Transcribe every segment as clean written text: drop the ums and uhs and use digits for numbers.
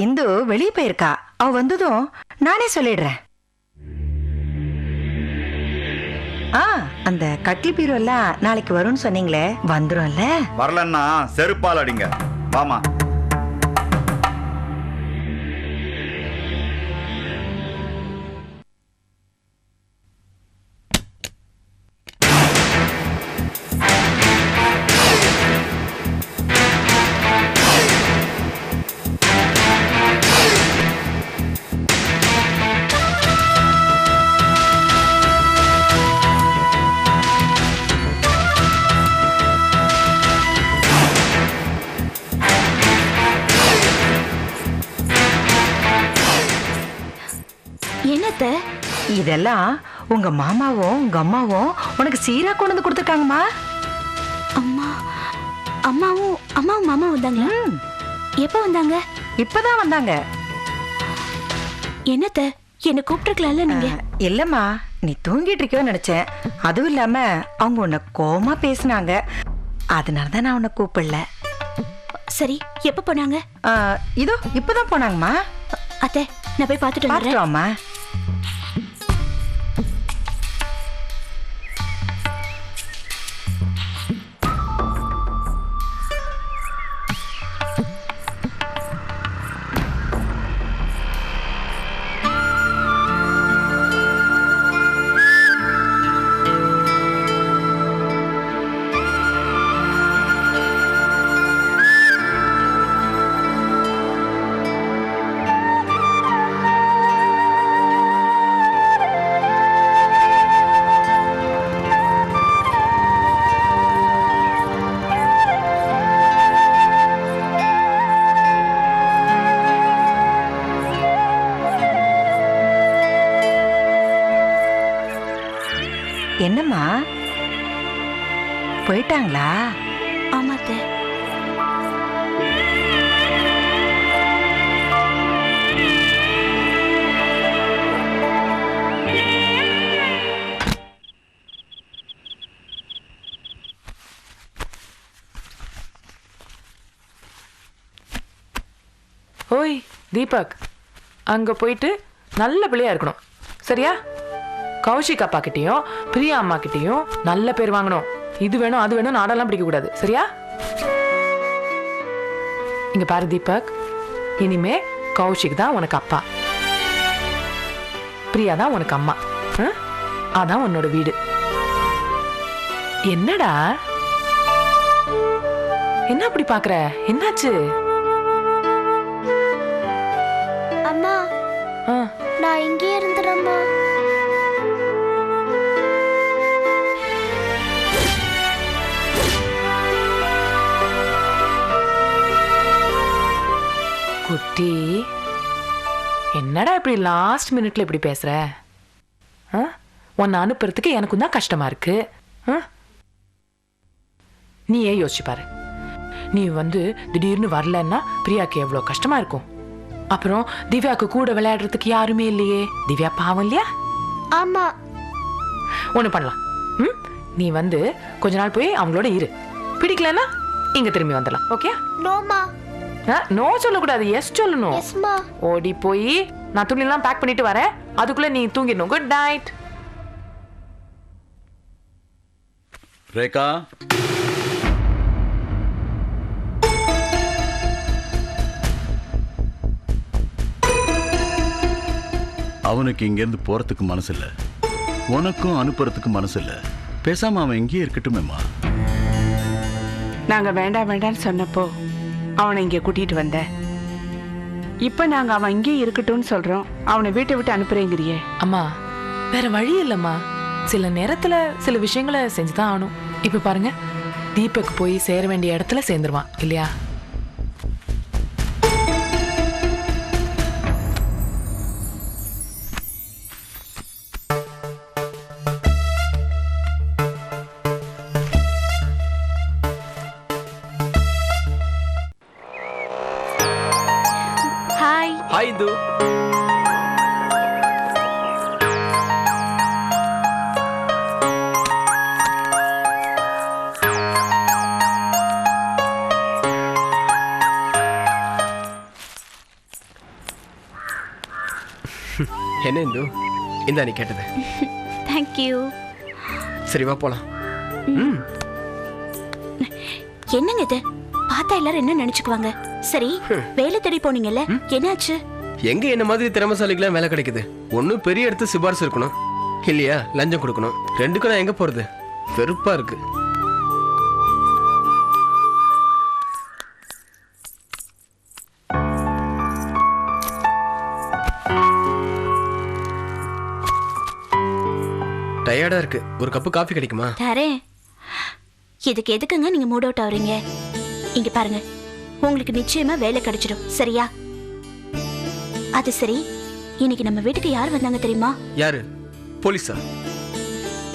இந்து வெளியே போயிருக்கா. அவ வந்ததும் நானே சொல்லிடுறேன். அந்த கட்டில் பீரோ எல்லாம் நாளைக்கு வரும்னு சொன்னீங்களே, வந்துரும்ல? வரலன்னா செருப்பால் அடிங்க. வாமா. என்னத்த இதெல்லாம் உங்க மாமாவும் உங்க அம்மாவும் உனக்கு சீரா கொண்டு வந்து கொடுத்துருக்காங்கம்மா. அம்மா அம்மாவும் மாமா வந்தாங்களா? எப்ப வந்தாங்க? இப்பதான் வந்தாங்க. என்னத்த என்ன கூப்பிட்டுருக்கலாம்ல நீங்க? இல்லம்மா, நீ தூங்கிட்டு இருக்கியோன்னு நினைச்சேன். அதுவும் இல்லாம அவங்க உன்னை கோமா பேசினாங்க, அதனாலதான் நான் உன்னை கூப்பிடல. சரி, எப்ப போனாங்க? இதோ இப்பதான் போனாங்கம்மா. அத்தை, நான் போய் பார்த்துட்டு வந்துடுறேன். பார்த்துட்டோம்மா. என்னம்மா, போயிட்டாங்களா? ஆமாத்த. ஓய் தீபக், அங்க போயிட்டு நல்ல பிள்ளையா இருக்கணும், சரியா? கௌஷிக் அப்பா கிட்டயும் பிரியா அம்மா கிட்டயும் நல்ல பேர் வாங்கணும். இது வேணும் அது வேணும் நாடெல்லாம் பிடிக்க கூடாது, சரியா? இங்க பாரு தீபக், இனிமே கௌஷிக் தான் உனக்கு அப்பா, பிரியா தான் உனக்கு அம்மா. அதான் உன்னோட வீடு. என்னடா என்ன அப்படி பாக்குற? என்னாச்சு? அம்மா, நான் இங்கே இருந்துறேம்மா. குட்டி, என்னடா இப்படி லாஸ்ட் மினிட்ல இப்படி பேசுற? உன்னை அனுப்புறதுக்கு எனக்கும் தான் கஷ்டமா இருக்கு. நீ ஏன் யோசிச்சு பாரு, நீ திடீர்னு வரலன்னா பிரியாக்கு எவ்வளவு கஷ்டமா இருக்கும். அப்புறம் திவ்யாக்கு கூட விளையாடுறதுக்கு யாருமே இல்லையே. திவ்யா பாவம் இல்லையா? ஆமா. ஒண்ணு பண்ணலாம். நீ கொஞ்ச நாள் போய் அவங்களோட இரு. பிடிக்கலன்னா இங்க திரும்பி வந்துடலாம். ஓகே? நோமா. நோ சொல்லக்கூடாது, எஸ் சொல்லணும். ஓடி போய் நான் துணி எல்லாம் பேக் பண்ணிட்டு வரேன், அதுக்குள்ள நீ தூங்கிடணும். Good night. ரேகா, அவனுக்கு இங்கிருந்து போறதுக்கு மனசு இல்ல, உனக்கும் அனுப்புறதுக்கு மனசு இல்ல. பேசாம அவன் இங்கேயே இருக்கட்டுமேமா. நாங்க வேண்டாம் வேண்டாம்னு சொன்னப்போ அவனை இங்கே கூட்டிட்டு வந்த. இப்ப நாங்க அவன் இங்கே இருக்கட்டும்னு சொல்றோம், அவனை வீட்டை விட்டு அனுப்புறேங்கிறியே. அம்மா, வேற வழி இல்லம்மா. சில நேரத்துல சில விஷயங்களை செஞ்சுதான் ஆகணும். இப்ப பாருங்க, தீபக் போய் சேர வேண்டிய இடத்துல சேர்ந்துருவான் இல்லையா? ஹாய் இந்து. என்ன இந்து இந்தா நீ கேட்டது. தேங்க்யூ. சரி வா போலாம். என்னங்க இது? பார்த்தா எல்லாரும் என்ன நினைச்சுக்குவாங்க? சரி, வேலை தேடி போனீங்கல்ல, என்னாச்சு? எங்க என்ன மாதிரி திறமைசாலிக்கெல்லாம் வேலை கிடைக்குது? ஒண்ணு பெரிய இடத்து சிபாரிசு இருக்கணும், இல்லையா லஞ்சம் கொடுக்கணும். ரெண்டுக்கும் நான் எங்க போறது? வெறுப்பா இருக்கு. டயர்டா இருக்கு. ஒரு கப்பு காஃபி கிடைக்குமா? தரேன். இதுக்கு எதுக்குங்க நீங்க மூட் அவுட் ஆவறீங்க? இங்க பாருங்க, உங்களுக்கு நிச்சயமா வேலை கிடைச்சிடும், சரியா? அது சரி, இன்னைக்கு நம்ம வீட்டுக்கு யார் வந்தாங்க தெரியுமா? யாரு? போலீஸா?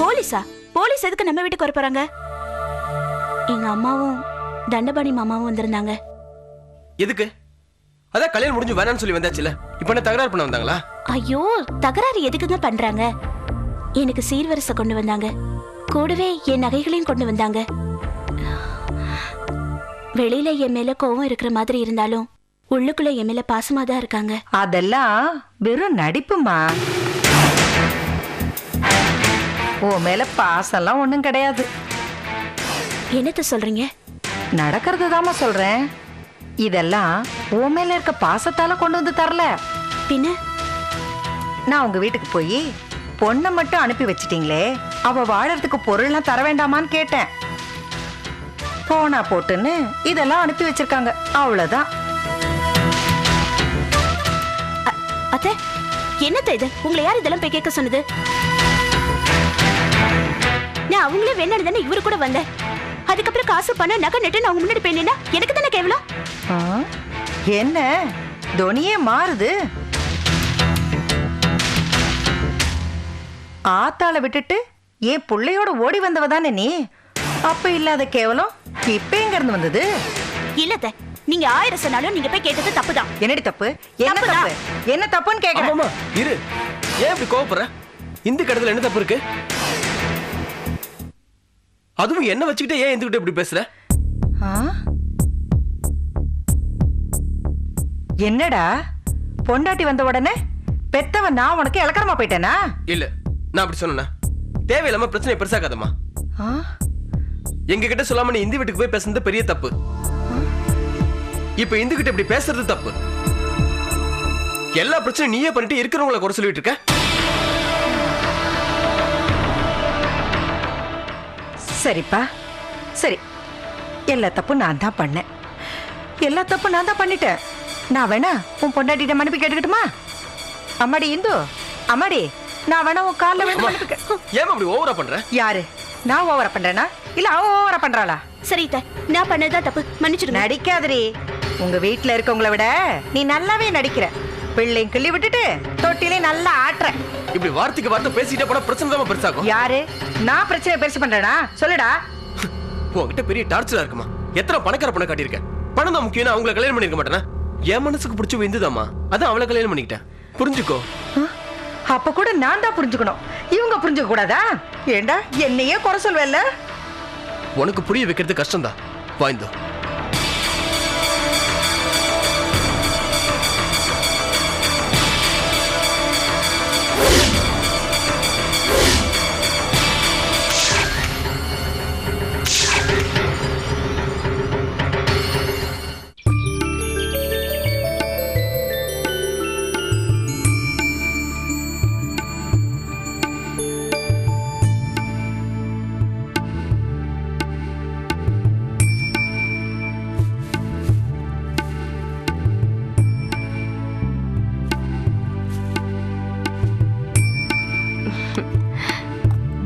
போலீஸா? போலீஸ் எதுக்கு நம்ம வீட்டுக்கு வர போறாங்க? எங்க அம்மாவும் தண்டபாணி மாமாவும் வந்திருந்தாங்க. எதுக்கு? அதான் கல்யாணம் முடிஞ்சு வேணான்னு சொல்லி வந்தாச்சுல, இப்ப என்ன தகராறு பண்ண வந்தாங்களா? ஐயோ, தகராறு எதுக்குங்க பண்றாங்க? எனக்கு சீர்வரிசை கொண்டு வந்தாங்க, கூடவே என் நகைகளையும் கொண்டு வந்தாங்க. வெளியில என் மேல கோவம் இருக்கிற மாதிரி இருந்தாலும் உள்ளுக்குள்ள என் மேல பாசமா தான் இருக்காங்க. அதெல்லாம் வெறும் நடிப்புமா. உன் மேல பாசம்லாம் ஒண்ணும் கிடையாது. என்னத்த சொல்றீங்க? நடக்கிறது தாமா சொல்றேன். இதெல்லாம் உன் மேல இருக்க பாசத்தால கொண்டு வந்து தரல. பின்ன நான் உங்க வீட்டுக்கு போய் பொண்ணை மட்டும் அனுப்பி வச்சிட்டீங்களே, அவ வாழறதுக்கு பொருள்லாம் தர வேண்டாமான்னு கேட்டேன். போனா போட்டுன்னு இதெல்லாம் அனுப்பி வச்சிருக்காங்க, அவ்வளவுதான். அத்தை, என்னத்த இது? உங்களை யார் இதெல்லாம் போய் கேட்க சொன்னது? நான் அவங்களே வேணான்னு தானே இவரு கூட வந்தேன். அதுக்கப்புறம் காசு பணம் நகை நட்டு அவங்க முன்னாடி போய் நின்னா எனக்கு தானே கேவலம். என்ன துணியே மாறுது? ஆத்தாள விட்டுட்டு ஏன் புள்ளையோட ஓடி வந்தவ தானே நீ? அப்ப இல்லாத கேவலம் இப்ப எங்க இருந்து வந்தது? இல்லத்த, நீங்க 1000 சொன்னாலும் நீங்க போய் கேட்டது தப்புதான். என்னடி தப்பு? என்ன தப்பு? என்ன தப்புன்னு கேக்குறேன். ஆமாமா, இரு. ஏன் இப்படி கோவப்படுற? இந்த கடத்துல என்ன தப்பு இருக்கு? அதுவும் என்ன வச்சுக்கிட்டே ஏன் எந்துகிட்ட இப்படி பேசுற? என்னடா பொண்டாட்டி வந்த உடனே பெத்தவன் நான் உனக்கு இலக்கரமா போயிட்டேனா? இல்ல, நான் அப்படி சொன்னா தேவையில்லாம பிரச்சனை பெருசாக்காதம்மா. எங்க கிட்ட சொல்லாம நீ இந்தி வீட்டுக்கு போய் பேசுறது பெரிய தப்பு. இப்ப இந்து கிட்ட இப்படி பேசுறது தப்பு. எல்லா பிரச்சனையும் நீயே பண்ணிட்டு இருக்கிறவங்கள குறை சொல்லிட்டு இருக்க. சரிப்பா, சரி. எல்லா தப்பு நான் தான் பண்ணேன். எல்லா தப்பு நான் தான் பண்ணிட்டேன். நான் வேணா உன் பொண்டாட்டிட்ட மன்னிப்பு கேட்டுக்கிட்டுமா? அம்மாடி இந்து, அம்மாடி, நான் வேணா உன் கால்ல வேணா மன்னிப்பு கேட்க. ஏன் அப்படி ஓவரா பண்ற? யாரு? நான் ஓவரா பண்றேனா இல்ல அவ ஓவரா பண்றாளா? சரி அத்தை, நான் பண்ணதுதான் தப்பு, மன்னிச்சிடுங்க. நடிக்காதடி. உங்க வீட்டுல இருக்கவங்கள விட நீ நல்லாவே நடிக்கிற. பிள்ளையும் கிள்ளி விட்டுட்டு தொட்டிலே நல்லா ஆட்டுற. இப்படி வார்த்தைக்கு வார்த்தை பேசிட்டே போனா பிரச்சனை தான் பெருசாகும். யாரு? நான் பிரச்சனை பெருசு பண்றேனா? சொல்லுடா. உன்கிட்ட பெரிய டார்ச்சரா இருக்குமா? எத்தனை பணக்கார பொண்ணை காட்டியிருக்க? பணம் தான் முக்கியம். அவங்களை கல்யாணம் பண்ணிருக்க மாட்டேனா? என் மனசுக்கு பிடிச்ச இந்துதாம்மா, அதான் அவளை கல்யாணம் பண்ணிக்கிட்டேன். புரிஞ்சுக்கோ. அப்ப கூட நான் தான் புரிஞ்சுக்கணும், இவங்க புரிஞ்சுக்க கூடாதா? ஏண்டா என்னையே குறை சொல்வேல்ல? உனக்கு புரிய வைக்கிறது கஷ்டம்தான். வாய்ந்தோ.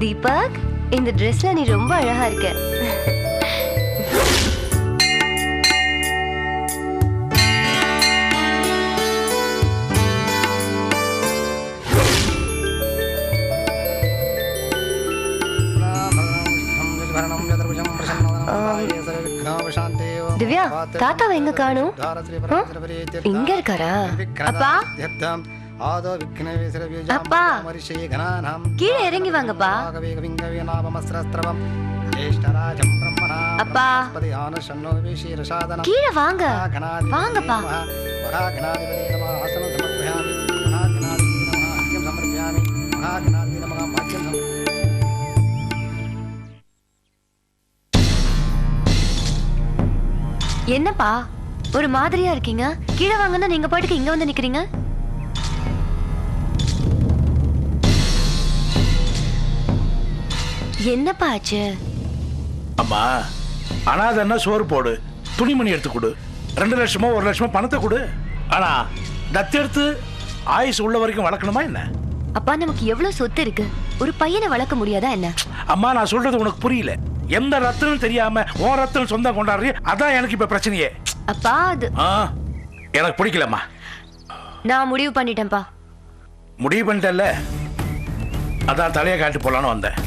தீபக், இந்த ட்ரெஸ்ல நீ ரொம்ப அழகா இருக்க. திவ்யா, தாத்தாவை எங்க காணோம்? இங்க இருக்காரா? அப்பா, அப்பா, கீழே இறங்கி வாங்கப்பா. அப்பா, கீழே வாங்க, வாங்கப்பா. என்னப்பா ஒரு மாதிரியா இருக்கீங்க? கீழே வாங்கன்னா நீங்க பாட்டுக்கு இங்க வந்து நிக்கிறீங்க. என்னப்பா ஆச்சு? அம்மா, அனாதன்னா சோறு போடு, துணிமணி எடுத்து கொடு, 2 லட்சமோ 1 லட்சமோ பணத்தை கொடு. ஆனா தத்தெடுத்து ஆயுசு உள்ள வரைக்கும் வளர்க்கணுமா என்ன? அப்பா நமக்கு எவ்வளவு சொத்து இருக்கு, ஒரு பையனை வளர்க்க முடியாதா என்ன? அம்மா, நான் சொல்றது உனக்கு புரியல. எந்த ரத்தனும் தெரியாம உன் ரத்தம் சொந்தம் கொண்டாடுறீ, அதான் எனக்கு இப்ப பிரச்சனையே. அப்பா அது எனக்கு பிடிக்கலம்மா. நான் முடிவு பண்ணிட்டேன்ப்பா. முடிவு பண்ணிட்டல்ல, அதான் தலையை காட்டி போலான்னு வந்தேன்.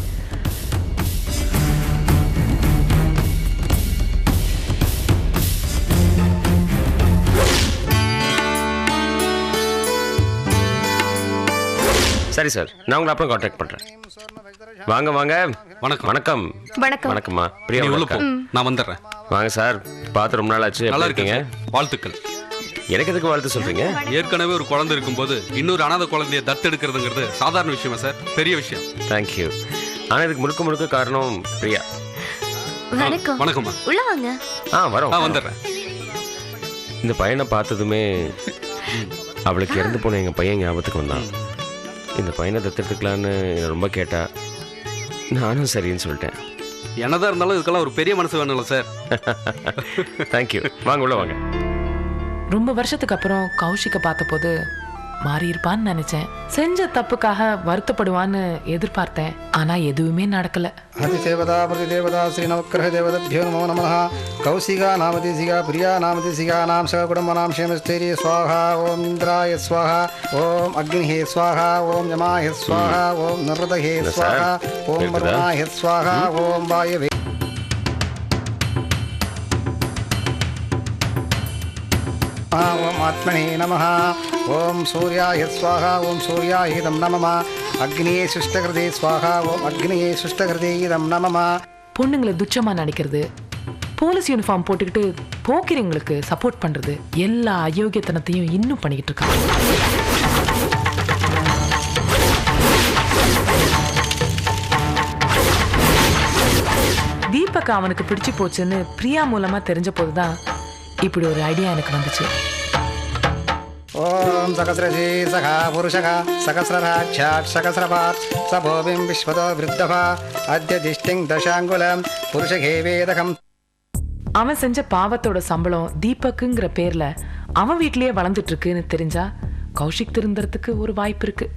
சரி சார், நான் உங்களை அப்புறம் கான்டாக்ட் பண்றேன். வாங்க வாங்க. வணக்கம் வணக்கம் வணக்கம். வணக்கம்மா. பிரியா நீ உள்ள உள்ள போ, நான் வந்துடுறேன். வாங்க சார், பார்த்து ரொம்ப நாள் ஆச்சு. நல்லா நல்லா இருக்கீங்க? இருக்கீங்க? வாழ்த்துக்கள். எனக்கு எதுக்கு வாழ்த்து சொல்றீங்க? ஏற்கனவே ஒரு குழந்தை இருக்கும்போது இன்னொரு அனாதை குழந்தைய தத்தெடுக்கிறதுங்கிறது சாதாரண விஷயமா சார்? பெரிய விஷயம். தேங்க்யூ. ஆனா இதுக்கு முழுக்க முழுக்க காரணம் பிரியா. வணக்கம். வணக்கம்மா. உள்ள வாங்க. வரோம். வந்துடுறேன். இந்த பையனை பார்த்ததுமே அவளுக்கு இறந்து போன எங்க பையன் ஞாபகத்துக்கு வந்தான். இந்த பையனை தத்தெடுத்துக்கலான்னு என்னை ரொம்ப கேட்டா, நானும் சரின்னு சொல்லிட்டேன். என்னதான் இருந்தாலும் இதுக்கெல்லாம் ஒரு பெரிய மனசு வேணும்ல சார்? தேங்க்யூ. வாங்க உள்ள வாங்க. ரொம்ப வருஷத்துக்கு அப்புறம் கௌஷிக்கை பார்த்தபோது மாறி இருப்பான்னு நினைச்சேன். செஞ்ச தப்புக்காக வருத்தப்படுவான்னு எதிர்பார்த்தேன். ஆனா எதுவுமே நடக்கல. அதிதேவதா பிரதிதேவதா ஸ்ரீ நவக்கிரக தேவதभ्यो நமோ நமः. கௌசிகா நாமதிசிகா பிரியா நாமதிசிகா நாம் சகுடும்பனாம் க்ஷேமஸ்தேரிய ஸ்வாஹா. ஓம் இந்திராய ஸ்வாஹா. ஓம் அக்னிஹே ஸ்வாஹா. ஓம் யமாய ஸ்வாஹா. ஓம் நிர்தஹே ஸ்வாஹா. ஓம் வருணாய ஸ்வாஹா. ஓம் வாயவே ஓம் ஆத்மனே நமः. ஓம் சூர்யாய ஸ்வாஹா. ஓம் சூர்யாய இதம் நமः. அக்னியே சுஷ்டகிருதே ஸ்வாஹா. ஓம் அக்னியே சுஷ்டகிருதே இதம் நமः. பொண்ணுங்களை துச்சமா நினைக்கிறது, போலீஸ் யூனிஃபார்ம் போட்டுக்கிட்டு போக்கிறவங்களுக்கு சப்போர்ட் பண்றது, எல்லா அயோக்கியத்தனத்தையும் இன்னும் பண்ணிக்கிட்டு இருக்காங்க. தீபக் அவனுக்கு பிடிச்சு போச்சுன்னு பிரியா மூலமா தெரிஞ்ச போதுதான் இப்படி ஒரு ஐடியா எனக்கு வந்துச்சு. ஓம் சகசிரஜி சகா புருஷகா சகசிரராட்சாட் சகசிரபாத் சபோபிம் விஸ்வதோ விருத்தபா அத்ய திஷ்டிங் தசாங்குலம் புருஷகே வேதகம். அவன் செஞ்ச பாவத்தோட சம்பளம் தீபக்குங்கிற பேர்ல அவன் வீட்லயே வளர்ந்துட்டு இருக்குன்னு தெரிஞ்சா கௌஷிக் திருந்தறதுக்கு ஒரு வாய்ப்பு இருக்கு.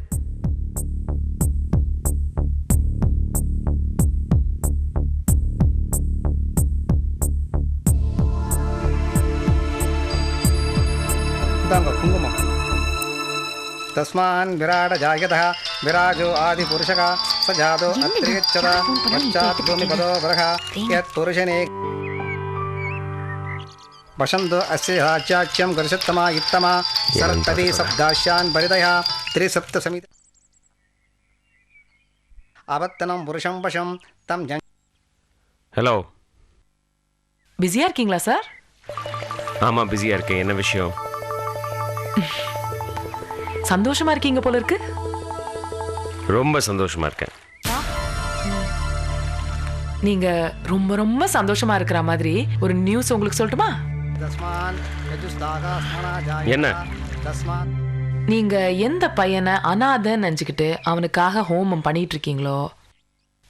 குங்குமம். தஸ்மான் விராட ஜாயதः விராஜோ ஆதி புருஷகா ச ஜாதோ அத்ரியச்சதா பச்சாத் பூமிபதோ வரஹ யத் புருஷனே வசந்தோ அஸ்ய ராஜ்யாச்யம் கர்ஷத்தமா இத்தமா சரத்ததி சப்தாஸ்யான் பரிதயா த்ரிசப்த சமித அவத்தனம் புருஷம் வசம் தம் ஜன். ஹலோ. பிஸியா இருக்கீங்களா சார்? ஆமா, பிஸியா இருக்கேன். என்ன விஷயம்? சந்தோஷமா இருக்கீங்க போல இருக்கு. ரொம்ப சந்தோஷமா இருக்கேன். நீங்க ரொம்ப ரொம்ப சந்தோஷமா இருக்கிற மாதிரி ஒரு நியூஸ் உங்களுக்கு சொல்லட்டுமா? என்ன? நீங்க எந்த பையனை அனாதைன்னு நினைச்சுக்கிட்டு அவனுக்காக ஹோமம் பண்ணிட்டு இருக்கீங்களோ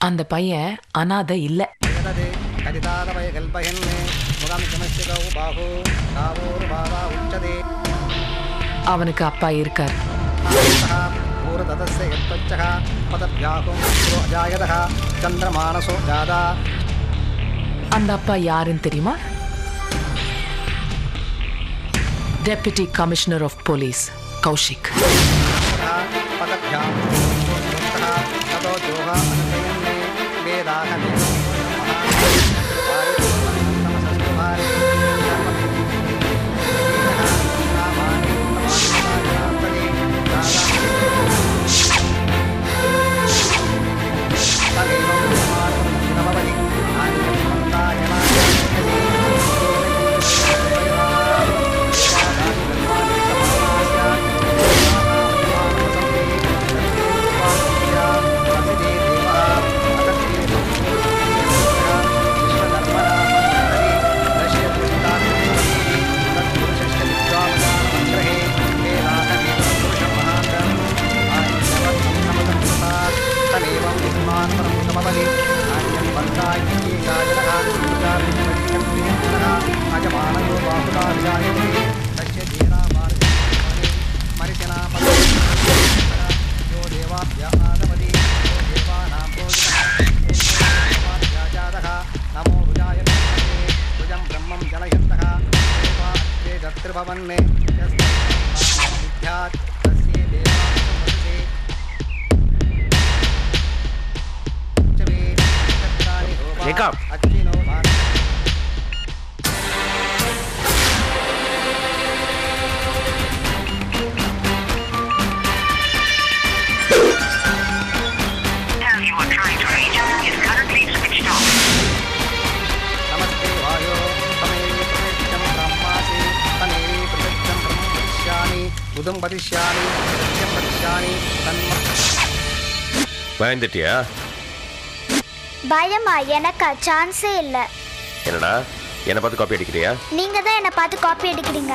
அந்த பையன் அனாதை இல்ல. அவனுக்கு அப்பா இருக்கார். அந்த அப்பா யாருன்னு தெரியுமா? Deputy commissioner of police Kaushik. ஏக்கா நமஸ்தே வாயோ தமேவி பிரதிஷ்டம் பிரம்மாசி தமேவி பிரதிஷ்டம் பிரம்ம வதிஷ்யாமி புதம் வதிஷ்யாமி பிரதிஷ்டம் வதிஷ்யாமி தன்ம பயந்துட்டியா? பயமா? எனக்கு சான்ஸே இல்ல. என்னடா என்னை பார்த்து காப்பி அடிக்கிறியா? நீங்க தான் என்ன பார்த்து காப்பி அடிக்கிறீங்க.